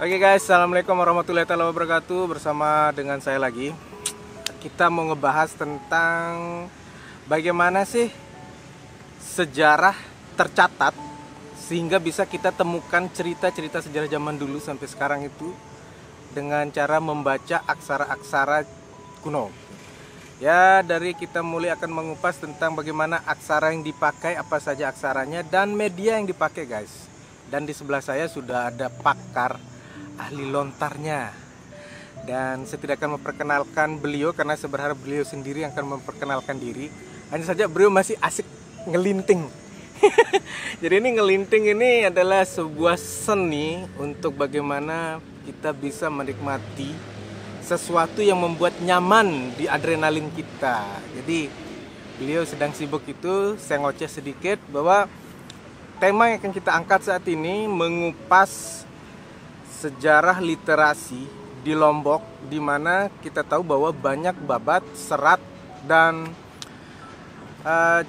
Oke guys, assalamualaikum warahmatullahi wabarakatuh. Bersama dengan saya lagi. Kita mau ngebahas tentang bagaimana sih sejarah tercatat sehingga bisa kita temukan cerita-cerita sejarah zaman dulu sampai sekarang itu dengan cara membaca aksara-aksara kuno. Ya, dari kita mulai akan mengupas tentang bagaimana aksara yang dipakai, apa saja aksaranya, dan media yang dipakai guys. Dan di sebelah saya sudah ada pakar ahli lontarnya. Dan saya tidak akan memperkenalkan beliau karena saya berharap beliau sendiri yang akan memperkenalkan diri. Hanya saja beliau masih asik ngelinting. Jadi ini ngelinting ini adalah sebuah seni untuk bagaimana kita bisa menikmati sesuatu yang membuat nyaman di adrenalin kita. Jadi beliau sedang sibuk itu, saya ngoceh sedikit bahwa tema yang akan kita angkat saat ini mengupas sejarah literasi di Lombok, di mana kita tahu bahwa banyak babat, serat, dan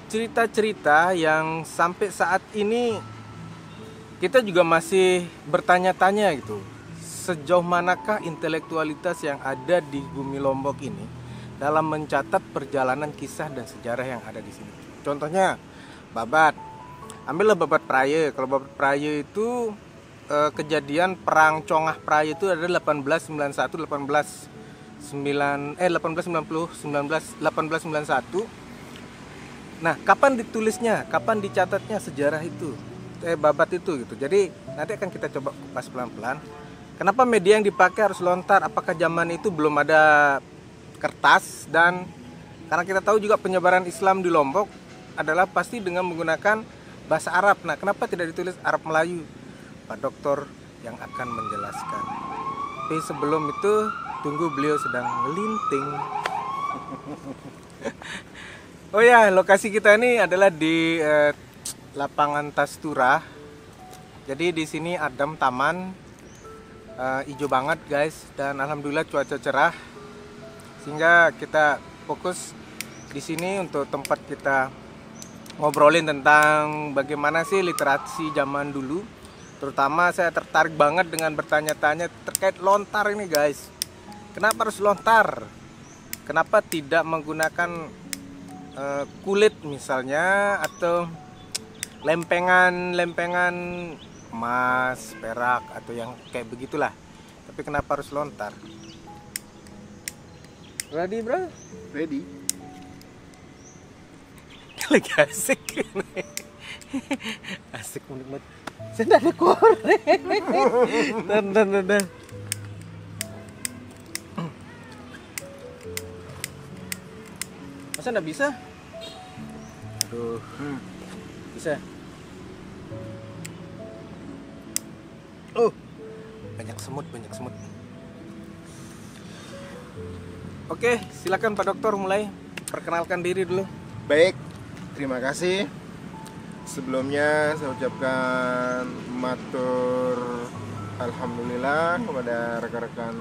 cerita-cerita yang sampai saat ini kita juga masih bertanya-tanya gitu. Sejauh manakah intelektualitas yang ada di bumi Lombok ini dalam mencatat perjalanan kisah dan sejarah yang ada di sini. Contohnya babat. Ambillah babat Praya. Kalau babat Praya itu kejadian perang Congah Praya itu adalah 1891 Nah, kapan ditulisnya, kapan dicatatnya sejarah itu, babat itu gitu. Jadi nanti akan kita coba kupas pelan-pelan. Kenapa media yang dipakai harus lontar? Apakah zaman itu belum ada kertas? Dan karena kita tahu juga penyebaran Islam di Lombok adalah pasti dengan menggunakan bahasa Arab. Nah, kenapa tidak ditulis Arab Melayu? Pak Doktor yang akan menjelaskan. Tapi sebelum itu tunggu beliau sedang melinting. Oh ya, lokasi kita ini adalah di lapangan Tastura. Jadi di sini adem, taman, hijau banget guys, dan alhamdulillah cuaca cerah sehingga kita fokus di sini untuk tempat kita ngobrolin tentang bagaimana sih literasi zaman dulu. Terutama saya tertarik banget dengan bertanya-tanya terkait lontar ini guys. Kenapa harus lontar? Kenapa tidak menggunakan kulit misalnya, atau lempengan emas, perak, atau yang kayak begitulah. Tapi kenapa harus lontar? Ready bro? Ready. Lagi asik. Asik menikmati. Saya ada korek. Dan. Masa nggak bisa? Aduh. Bisa. Oh, banyak semut. Oke, silakan Pak Dokter mulai perkenalkan diri dulu. Baik, terima kasih. Sebelumnya saya ucapkan matur alhamdulillah kepada rekan-rekan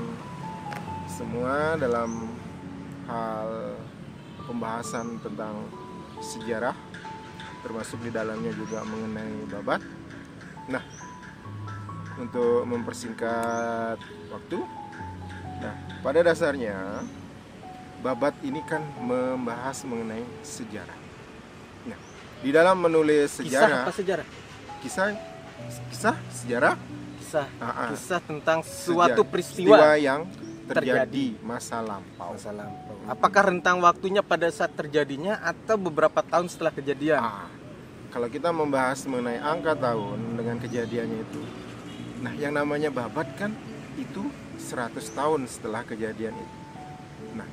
semua dalam hal pembahasan tentang sejarah, termasuk di dalamnya juga mengenai babat. Nah, untuk mempersingkat waktu, pada dasarnya babat ini kan membahas mengenai sejarah. Nah, di dalam menulis sejarah, Kisah sejarah, kisah tentang suatu peristiwa yang terjadi masa lampau. Apakah rentang waktunya pada saat terjadinya atau beberapa tahun setelah kejadian? Kalau kita membahas mengenai angka tahun dengan kejadiannya itu, nah yang namanya babat kan itu 100 tahun setelah kejadian itu. Nah,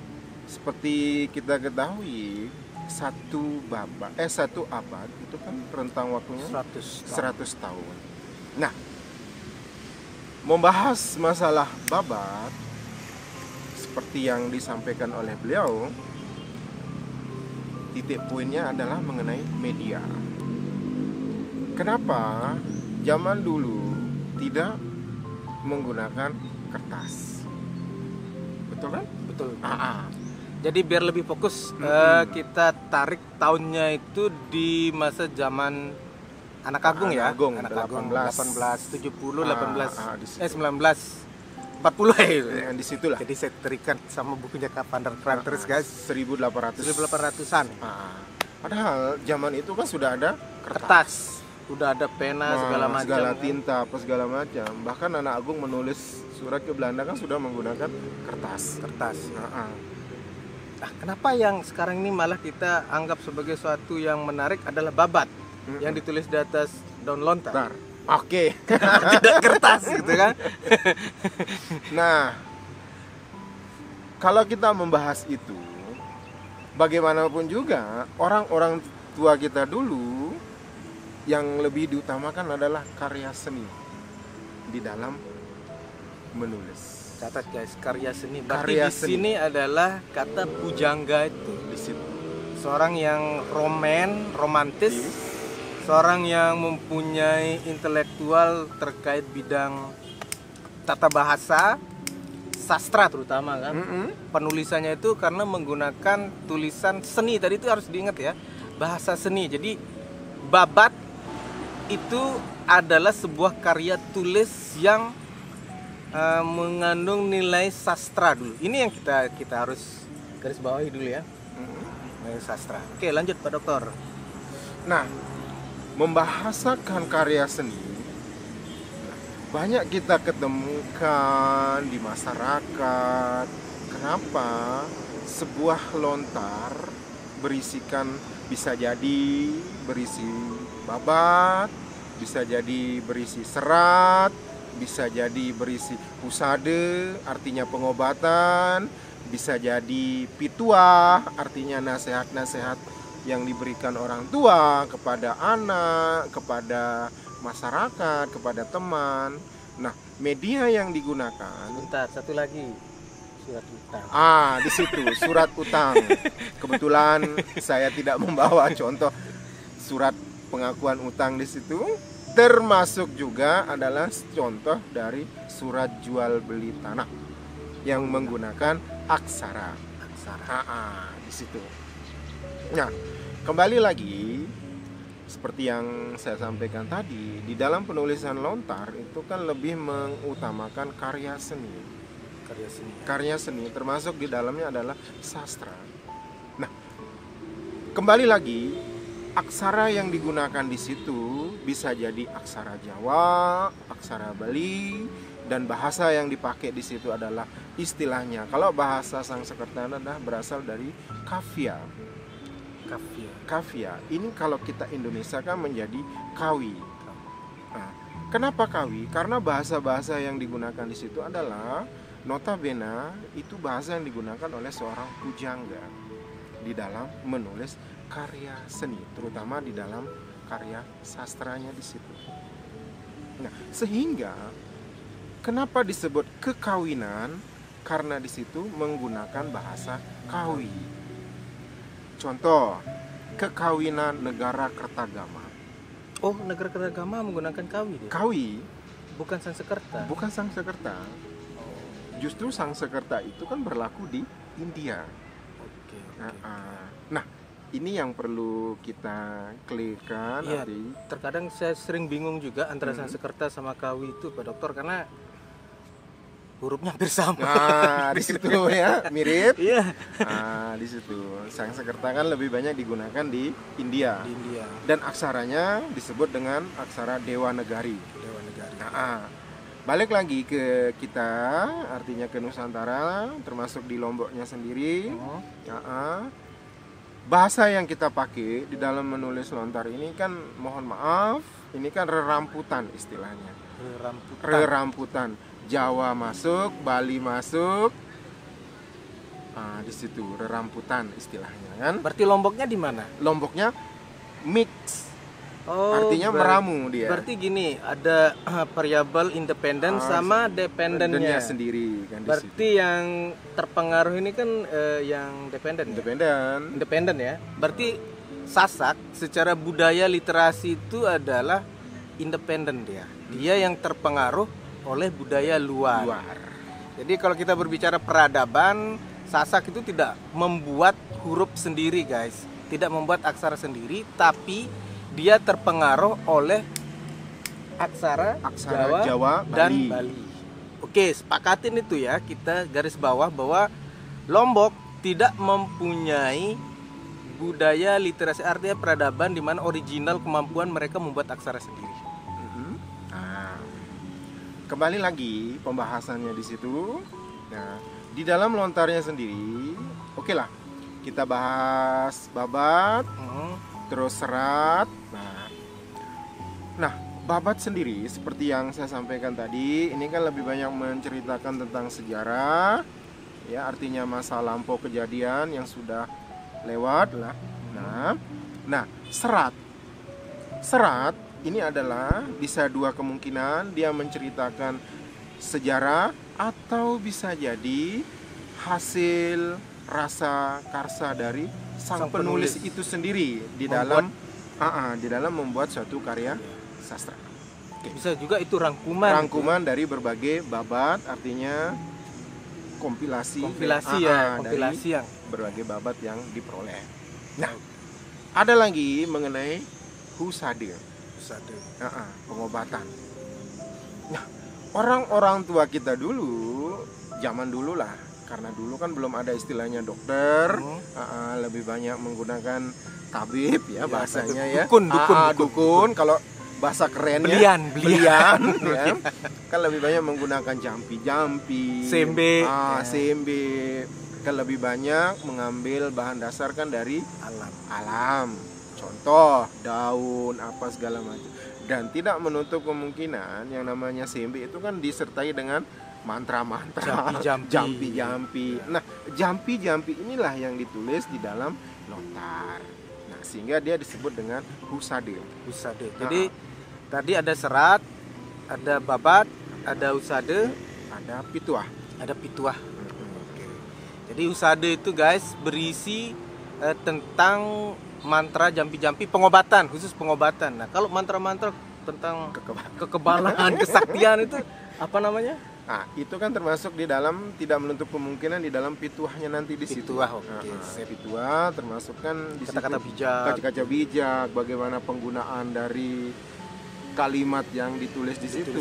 seperti kita ketahui, satu abad itu kan rentang waktunya 100 tahun. Nah, membahas masalah babat seperti yang disampaikan oleh beliau, titik poinnya adalah mengenai media. Kenapa zaman dulu tidak menggunakan kertas? Betul kan? Betul. Jadi biar lebih fokus, kita tarik tahunnya itu di masa zaman Anak Agung ya. Agung, Anak Agung 18. 1870 Di situ. 1940 itu. Di situlah. Jadi saya terikat sama bukunya Kak Vanderkrant terus guys. 1800. 1800-an. Padahal zaman itu kan sudah ada Kertas. Udah ada pena segala macam. segala kan. tinta apa segala macam. Bahkan anak Agung menulis surat ke Belanda kan sudah menggunakan kertas. Nah, kenapa yang sekarang ini malah kita anggap sebagai suatu yang menarik adalah babat yang ditulis di atas daun lontar. Bentar. Oke. Tidak kertas gitu kan. Nah, kalau kita membahas itu, bagaimanapun juga orang-orang tua kita dulu yang lebih diutamakan adalah karya seni di dalam menulis. Catat guys, karya seni. Berarti Karya di seni. sini adalah kata pujangga itu. Di situ. Seorang yang romantis, seorang yang mempunyai intelektual terkait bidang tata bahasa, sastra terutama kan. Penulisannya itu karena menggunakan tulisan seni. Tadi itu harus diingat ya, bahasa seni. Jadi babat itu adalah sebuah karya tulis yang mengandung nilai sastra dulu. Ini yang kita harus garis bawahi dulu ya. Nilai sastra. Oke, lanjut Pak Dokter. Nah, membahasakan karya seni banyak kita ketemukan di masyarakat. Kenapa sebuah lontar berisikan bisa jadi berisi babat, bisa jadi berisi serat, bisa jadi berisi pusade, artinya pengobatan, bisa jadi pituah, artinya nasihat-nasihat yang diberikan orang tua kepada anak, kepada masyarakat, kepada teman. Nah, media yang digunakan. Bentar, satu lagi. Surat utang. Di situ surat utang. Kebetulan saya tidak membawa contoh surat pengakuan utang di situ. Termasuk juga adalah contoh dari surat jual beli tanah yang menggunakan aksara. Di situ. Nah, kembali lagi seperti yang saya sampaikan tadi, di dalam penulisan lontar itu kan lebih mengutamakan karya seni. Karya seni termasuk di dalamnya adalah sastra. Nah, kembali lagi, aksara yang digunakan di situ bisa jadi aksara Jawa, aksara Bali, dan bahasa yang dipakai di situ adalah istilahnya. Kalau bahasa Sangsekerta adalah berasal dari kafia. Kafia. Ini kalau kita Indonesia kan menjadi kawi. Nah, kenapa kawi? Karena bahasa-bahasa yang digunakan di situ adalah notabene itu bahasa yang digunakan oleh seorang pujangga di dalam menulis karya seni, terutama di dalam karya sastranya di situ. Nah, sehingga kenapa disebut kekawinan? Karena di situ menggunakan bahasa kawi. Contoh, kekawinan negara Kertagama. Oh, negara Kertagama menggunakan kawi dia? Kawi, bukan Sangsekerta. bukan Sangsekerta. Justru Sangsekerta itu kan berlaku di India. Oke. Nah, ini yang perlu kita clearkan. Iya, terkadang saya sering bingung juga antara Sangsekerta sama kawi itu Pak Dokter, karena hurufnya hampir sama. Nah, di situ ya, mirip. Iya. Di situ. Sangsekerta kan lebih banyak digunakan di India. Di India. Dan aksaranya disebut dengan aksara Dewanagari. Balik lagi ke kita, artinya ke Nusantara, termasuk di Lomboknya sendiri. Bahasa yang kita pakai di dalam menulis lontar ini kan, mohon maaf, ini kan reramputan istilahnya. Reramputan. Jawa masuk, Bali masuk. Di situ reramputan istilahnya kan. Berarti Lomboknya di mana? Lomboknya mix. Artinya meramu dia. Berarti gini, ada variabel independen sama dependennya sendiri kan. Berarti yang terpengaruh ini kan yang dependen. Independen ya. Berarti Sasak secara budaya literasi itu adalah independen dia. Dia yang terpengaruh oleh budaya luar. Jadi kalau kita berbicara peradaban, Sasak itu tidak membuat huruf sendiri guys, tidak membuat aksara sendiri, tapi dia terpengaruh oleh aksara Jawa, dan Bali. Bali. Oke, sepakatin itu ya, kita garis bawah bahwa Lombok tidak mempunyai budaya literasi, artinya peradaban di mana original kemampuan mereka membuat aksara sendiri. Nah, kembali lagi pembahasannya di situ. Nah, di dalam lontarnya sendiri, oke lah, kita bahas babat, terus serat. Nah, babat sendiri seperti yang saya sampaikan tadi, ini kan lebih banyak menceritakan tentang sejarah, ya, artinya masa lampau kejadian yang sudah lewat lah. Nah, serat ini adalah bisa dua kemungkinan, dia menceritakan sejarah atau bisa jadi hasil rasa karsa dari sang penulis itu sendiri di dalam membuat suatu karya sastra. Bisa juga itu rangkuman Dari berbagai babat, artinya kompilasi yang berbagai babat yang diperoleh. Nah, ada lagi mengenai husade, pengobatan. Nah, orang-orang tua kita dulu, zaman dulu lah, karena dulu kan belum ada istilahnya dokter, lebih banyak menggunakan tabib ya, bahasanya ya, dukun. Kalau bahasa kerennya belian ya. Kan lebih banyak menggunakan jampi, sembe, kan lebih banyak mengambil bahan dasar kan dari alam. Contoh daun apa segala macam, dan tidak menutup kemungkinan yang namanya sembe itu kan disertai dengan mantra-mantra, jampi. Nah, jampi inilah yang ditulis di dalam lontar. Nah, sehingga dia disebut dengan husade. Jadi tadi ada serat, ada babat, ada husade, ada pituah. Oke. Jadi husade itu guys berisi tentang mantra jampi-jampi pengobatan, khusus pengobatan. Nah, kalau mantra-mantra tentang kekebalan, kesaktian itu apa namanya? Nah, itu kan termasuk di dalam, tidak menutup kemungkinan di dalam pituahnya nanti di situ. Pituah termasuk kan di kata-kata bijak, bagaimana penggunaan dari kalimat yang ditulis di situ.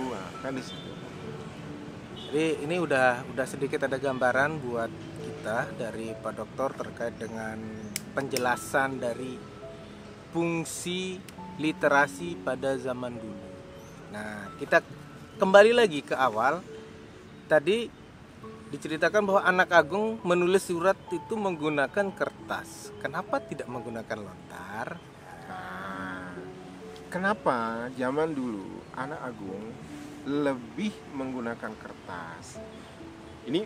Nah, kan di situ. Jadi ini udah sedikit ada gambaran buat kita dari Pak Dokter terkait dengan penjelasan dari fungsi literasi pada zaman dulu. Nah, kita kembali lagi ke awal. Tadi diceritakan bahwa Anak Agung menulis surat itu menggunakan kertas. Kenapa tidak menggunakan lontar? Nah, kenapa zaman dulu Anak Agung lebih menggunakan kertas? Ini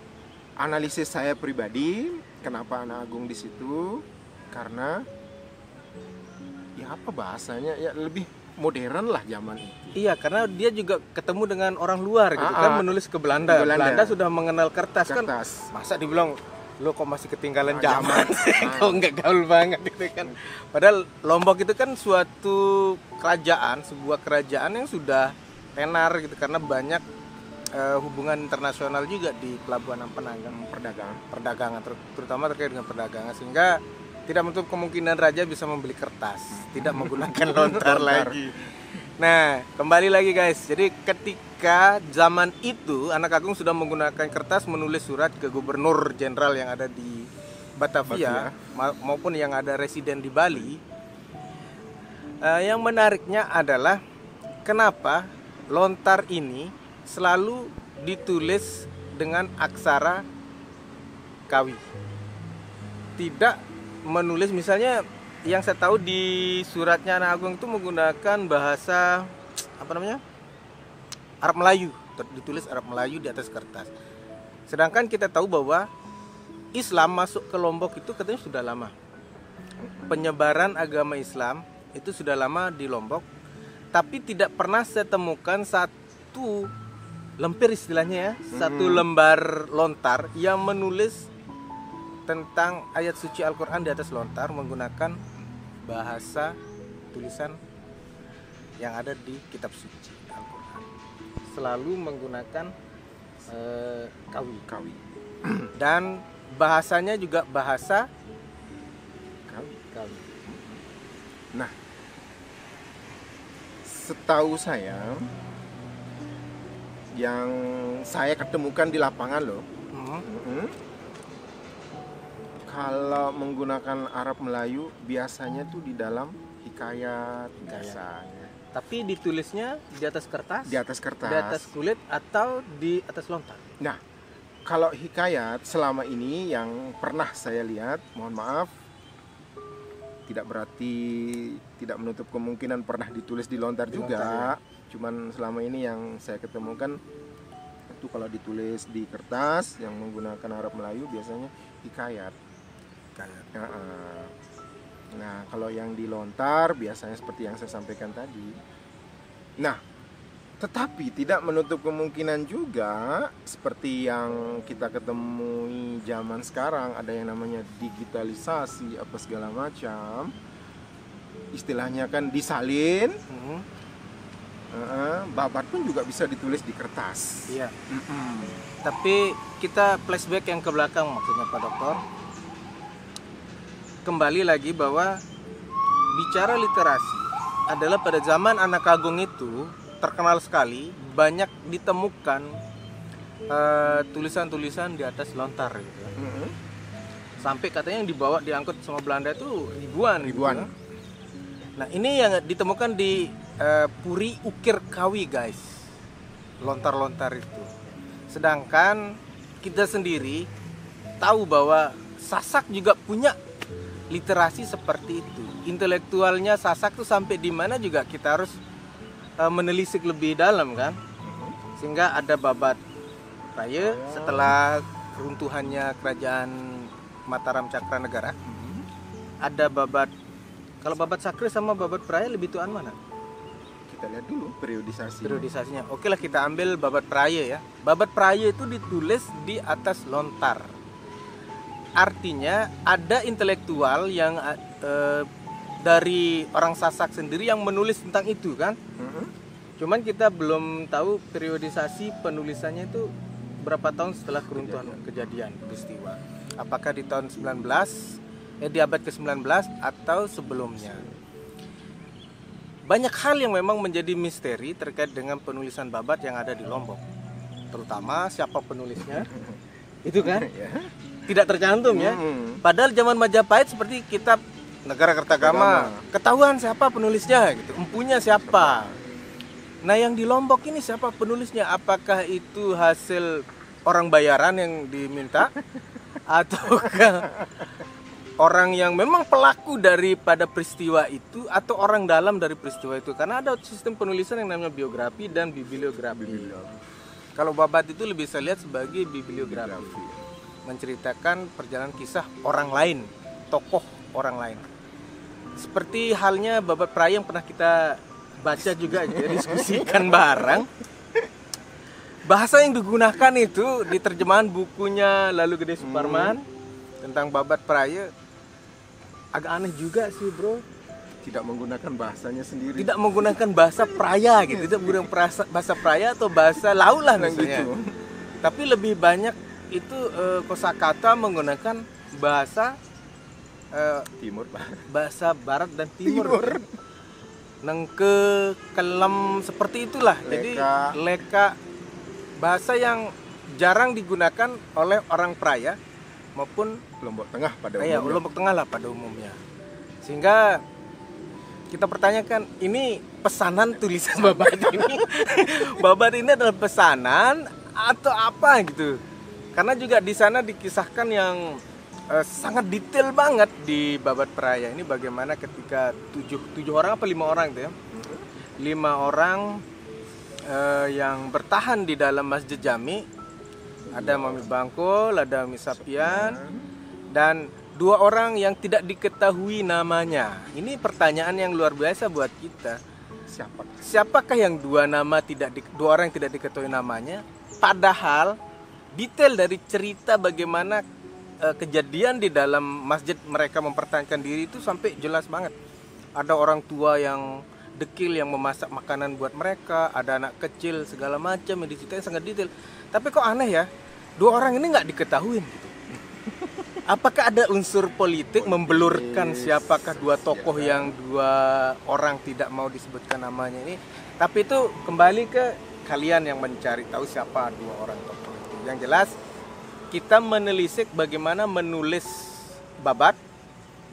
analisis saya pribadi, kenapa Anak Agung di situ? Karena ya apa bahasanya, ya lebih modern lah zaman itu. Iya, karena dia juga ketemu dengan orang luar gitu kan, menulis ke Belanda. Belanda sudah mengenal kertas kan. Masa dibilang lo kok masih ketinggalan zaman, kok nggak gaul banget gitu kan. Padahal Lombok itu kan suatu kerajaan, sebuah kerajaan yang sudah tenar gitu, karena banyak hubungan internasional juga di pelabuhan perdagangan terutama terkait dengan perdagangan, sehingga tidak menutup kemungkinan raja bisa membeli kertas, tidak menggunakan lontar lagi. Nah, kembali lagi guys. Jadi ketika zaman itu Anak Agung sudah menggunakan kertas menulis surat ke gubernur jenderal yang ada di Batavia maupun yang ada residen di Bali. Yang menariknya adalah kenapa lontar ini selalu ditulis dengan aksara Kawi. Tidak menulis, misalnya yang saya tahu di suratnya Anak Agung itu menggunakan bahasa Arab Melayu, ditulis Arab Melayu di atas kertas. Sedangkan kita tahu bahwa Islam masuk ke Lombok itu katanya sudah lama. Penyebaran agama Islam itu sudah lama di Lombok, tapi tidak pernah saya temukan satu lemper istilahnya ya, satu lembar lontar yang menulis tentang ayat suci Al-Quran di atas lontar menggunakan bahasa tulisan yang ada di kitab suci Al-Quran. Selalu menggunakan Kawi. Dan bahasanya juga bahasa Kawi. Nah, setahu saya yang saya ketemukan di lapangan loh. Mm-mm. Kalau menggunakan Arab Melayu biasanya tuh di dalam hikayat biasanya. Tapi ditulisnya di atas kertas, Di atas kertas. di atas kulit, atau di atas lontar. Nah, kalau hikayat selama ini yang pernah saya lihat, mohon maaf, tidak berarti tidak menutup kemungkinan pernah ditulis di lontar Di juga. Cuman selama ini yang saya ketemukan itu kalau ditulis di kertas yang menggunakan Arab Melayu biasanya hikayat. Nah, kalau yang di lontar biasanya seperti yang saya sampaikan tadi. Nah, tetapi tidak menutup kemungkinan juga seperti yang kita ketemui zaman sekarang, ada yang namanya digitalisasi apa segala macam. Istilahnya kan disalin. Babat pun juga bisa ditulis di kertas. Iya. Tapi kita flashback yang ke belakang maksudnya Pak Dokter. Kembali lagi bahwa bicara literasi adalah pada zaman Anak Agung itu terkenal sekali, banyak ditemukan tulisan-tulisan di atas lontar gitu. Sampai katanya yang dibawa diangkut sama Belanda itu ribuan. Gitu. Nah, ini yang ditemukan di Puri Ukir Kawi, guys. Lontar-lontar itu. Sedangkan kita sendiri tahu bahwa Sasak juga punya literasi seperti itu. Intelektualnya Sasak tuh sampai di mana juga kita harus menelisik lebih dalam kan. Sehingga ada Babat Praya setelah runtuhannya kerajaan Mataram Cakranegara. Ada Babat, kalau Babat Sakri sama Babat Praya lebih tuan mana? Kita lihat dulu Periodisasinya. Oke lah, kita ambil Babat Praya ya. Babat Praya itu ditulis di atas lontar. Artinya ada intelektual yang dari orang Sasak sendiri yang menulis tentang itu kan. Cuman kita belum tahu periodisasi penulisannya itu berapa tahun setelah keruntuhan kejadian peristiwa. Apakah di tahun 19, di abad ke-19 atau sebelumnya. Banyak hal yang memang menjadi misteri terkait dengan penulisan Babat yang ada di Lombok. Terutama siapa penulisnya. Itu kan? Tidak tercantum ya. Padahal zaman Majapahit seperti kitab Negara Kertagama, ketahuan siapa penulisnya gitu, empunya siapa. Nah, yang di Lombok ini siapa penulisnya? Apakah itu hasil orang bayaran yang diminta ataukah orang yang memang pelaku daripada peristiwa itu atau orang dalam dari peristiwa itu? Karena ada sistem penulisan yang namanya biografi dan bibliografi. Kalau Babat itu lebih saya lihat sebagai bibliografi. Menceritakan perjalanan kisah orang lain, tokoh orang lain. Seperti halnya Babat Praya yang pernah kita baca juga ya, diskusikan bareng. Bahasa yang digunakan itu di terjemahan bukunya Lalu Gede Suparman tentang Babat Praya agak aneh juga sih, bro. Tidak menggunakan bahasanya sendiri. Tidak menggunakan bahasa Praya gitu, tidak menggunakan bahasa Praya atau bahasa Lau lah misalnya. Gitu. Tapi lebih banyak itu kosakata menggunakan bahasa Timur, Pak. Bahasa Barat dan Timur. Nengke, kelem, seperti itulah. Leka. Jadi leka, bahasa yang jarang digunakan oleh orang Praya maupun Lombok Tengah pada umumnya. Lombok Tengah lah pada umumnya. Sehingga kita pertanyakan, ini pesanan tulisan Babat ini Babat ini adalah pesanan atau apa gitu. Karena juga di sana dikisahkan yang sangat detail banget di Babat Praya ini, bagaimana ketika 7 orang apa 5 orang itu ya. 5 orang yang bertahan di dalam Masjid Jami. Ada Mami Bangkol, ada Mami Sapian, dan 2 orang yang tidak diketahui namanya. Ini pertanyaan yang luar biasa buat kita. Siapakah yang 2 orang yang tidak diketahui namanya? Padahal detail dari cerita bagaimana kejadian di dalam masjid mereka mempertahankan diri itu sampai jelas banget. Ada orang tua yang dekil yang memasak makanan buat mereka, ada anak kecil segala macam yang diceritain sangat detail. Tapi kok aneh ya, 2 orang ini nggak diketahui gitu. Apakah ada unsur politik membelurkan Politis. siapakah dua tokoh yang dua orang tidak mau disebutkan namanya ini? Tapi itu kembali ke kalian yang mencari tahu siapa dua orang tokoh itu. Yang jelas kita menelisik bagaimana menulis babat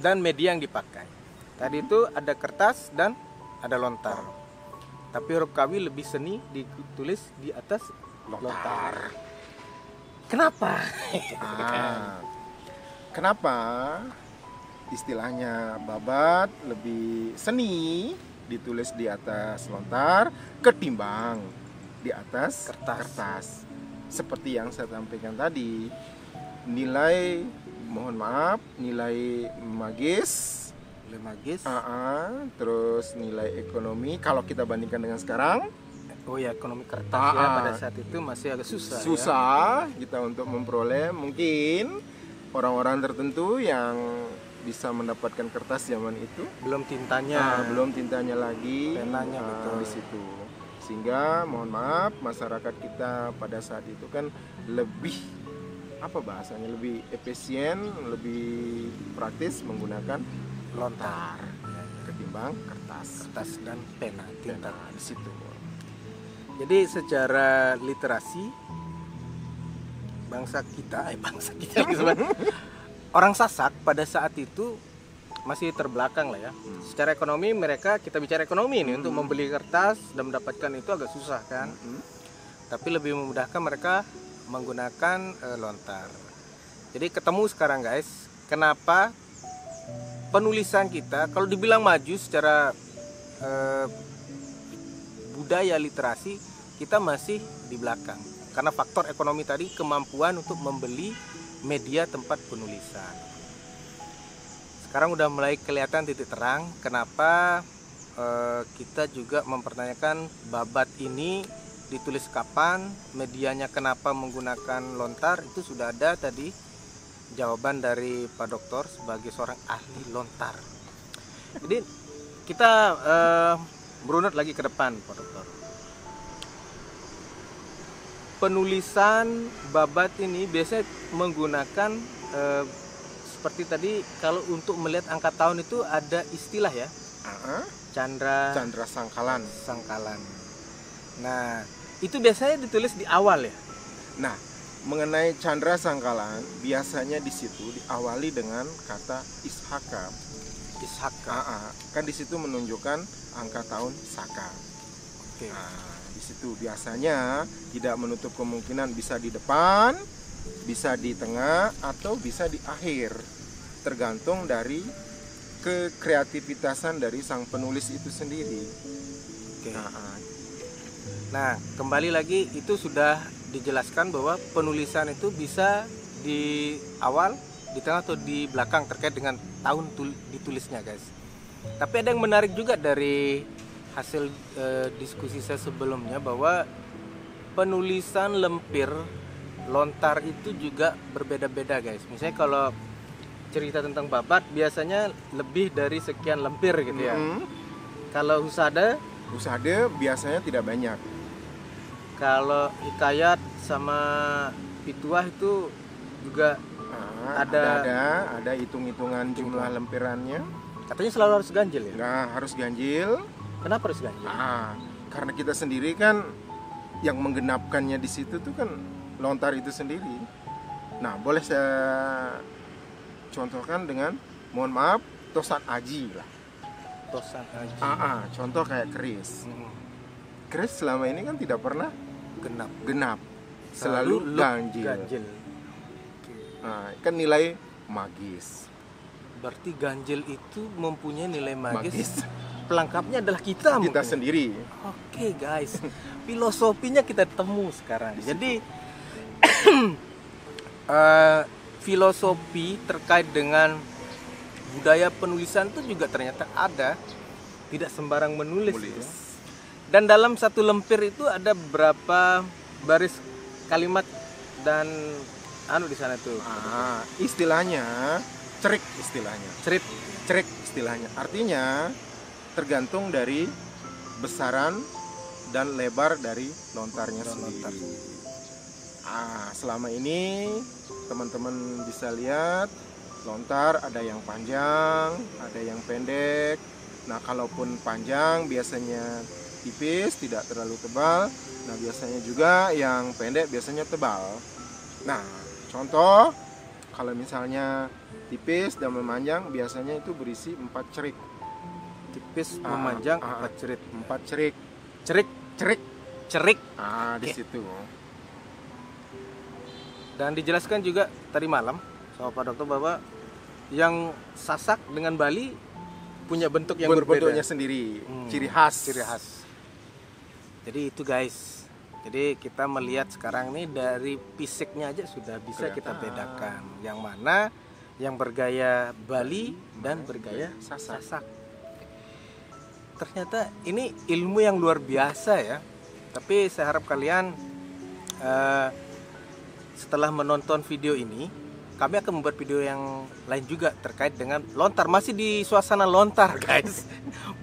dan media yang dipakai. Tadi itu ada kertas dan ada lontar. Tapi huruf kawi lebih seni ditulis di atas lontar. Kenapa? Kenapa istilahnya babat lebih seni ditulis di atas lontar ketimbang di atas kertas. Seperti yang saya sampaikan tadi, nilai mohon maaf nilai magis, terus nilai ekonomi kalau kita bandingkan dengan sekarang. Oh ya, ekonomi kertas ya pada saat itu masih agak susah. Susah kita untuk memperoleh. Mungkin orang-orang tertentu yang bisa mendapatkan kertas zaman itu Belum tintanya. belum tintanya lagi, Penanya, betul. di situ. Sehingga mohon maaf masyarakat kita pada saat itu kan lebih apa bahasanya lebih efisien, lebih praktis menggunakan lontar ketimbang kertas Dan pena, tinta. di situ. Jadi secara literasi bangsa kita orang Sasak pada saat itu masih terbelakang lah ya. Secara ekonomi kita bicara ekonomi ini untuk membeli kertas dan mendapatkan itu agak susah kan. Tapi lebih memudahkan mereka menggunakan lontar. Jadi ketemu sekarang guys, kenapa penulisan kita kalau dibilang maju secara budaya literasi kita masih di belakang. Karena faktor ekonomi tadi, kemampuan untuk membeli media tempat penulisan. Sekarang udah mulai kelihatan titik terang kenapa kita juga mempertanyakan babat ini ditulis kapan, medianya kenapa menggunakan lontar, itu sudah ada tadi jawaban dari Pak Doktor sebagai seorang ahli lontar. Jadi kita berunut lagi ke depan Pak Doktor. Penulisan babat ini biasanya menggunakan seperti tadi, kalau untuk melihat angka tahun itu ada istilah ya, Candra Sangkalan. Nah itu biasanya ditulis di awal ya. Nah, mengenai Candra Sangkalan biasanya di situ diawali dengan kata Ishaka. Kan di situ menunjukkan angka tahun Saka. Oke. Di situ biasanya tidak menutup kemungkinan bisa di depan, bisa di tengah, atau bisa di akhir, tergantung dari kekreativitasan dari sang penulis itu sendiri. Oke. Nah, kembali lagi itu sudah dijelaskan bahwa penulisan itu bisa di awal, di tengah atau di belakang terkait dengan tahun ditulisnya, guys. Tapi ada yang menarik juga dari hasil diskusi saya sebelumnya, bahwa penulisan lempir lontar itu juga berbeda-beda, guys. Misalnya kalau cerita tentang babat biasanya lebih dari sekian lempir gitu ya. Kalau husada biasanya tidak banyak. Kalau hikayat sama pituah itu juga ada hitung-hitungan jumlah lempirannya. Katanya selalu harus ganjil ya? Nah, harus ganjil. Kenapa harus ganjil? Karena kita sendiri kan yang menggenapkannya di situ tuh kan lontar itu sendiri. Nah, boleh saya contohkan dengan, mohon maaf, tosan aji lah. Tosan aji. Contoh kayak keris. Keris selama ini kan tidak pernah genap. Selalu ganjil. Kan nilai magis. Berarti ganjil itu mempunyai nilai magis. Pelengkapnya adalah kita sendiri. Oke, guys. Filosofinya kita temu sekarang. Jadi filosofi terkait dengan budaya penulisan itu juga ternyata ada. Tidak sembarang menulis. Ya. Dan dalam satu lempir itu ada berapa baris kalimat dan di sana tuh. Istilahnya cerik istilahnya. Artinya tergantung dari besaran dan lebar dari lontarnya sendiri. Selama ini teman-teman bisa lihat lontar ada yang panjang, ada yang pendek. Nah, kalaupun panjang biasanya tipis, tidak terlalu tebal. Nah, biasanya juga yang pendek biasanya tebal. Nah, contoh kalau misalnya tipis dan memanjang biasanya itu berisi 4 cerik. Tipis, memanjang, 4 cerik. 4 cerik. Cerik, Cerik. cerik. Di situ. Dan dijelaskan juga tadi malam sama Pak Dokter bahwa yang Sasak dengan Bali punya bentuk yang berbeda. Bentuknya sendiri, ciri khas. Ciri khas. Jadi itu guys. Jadi kita melihat sekarang nih dari fisiknya aja sudah bisa kita bedakan. Yang mana yang bergaya Bali dan bergaya Sasak. Ternyata ini ilmu yang luar biasa ya. Tapi saya harap kalian setelah menonton video ini, kami akan membuat video yang lain juga terkait dengan lontar. Masih di suasana lontar guys.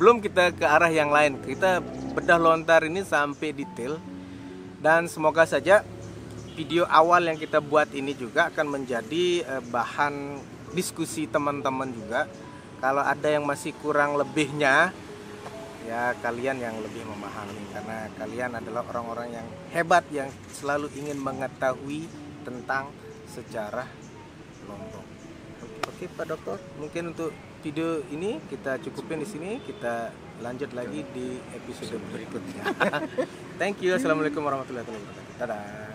Belum kita ke arah yang lain. Kita bedah lontar ini sampai detail. Dan semoga saja video awal yang kita buat ini juga akan menjadi bahan diskusi teman-teman juga. Kalau ada yang masih kurang lebihnya, ya kalian yang lebih memahami. Karena kalian adalah orang-orang yang hebat, yang selalu ingin mengetahui tentang sejarah Lombok. Oke Pak Dokter, mungkin untuk video ini kita cukupin di sini. Kita lanjut lagi di episode berikutnya. Thank you. Assalamualaikum warahmatullahi wabarakatuh. Dadah.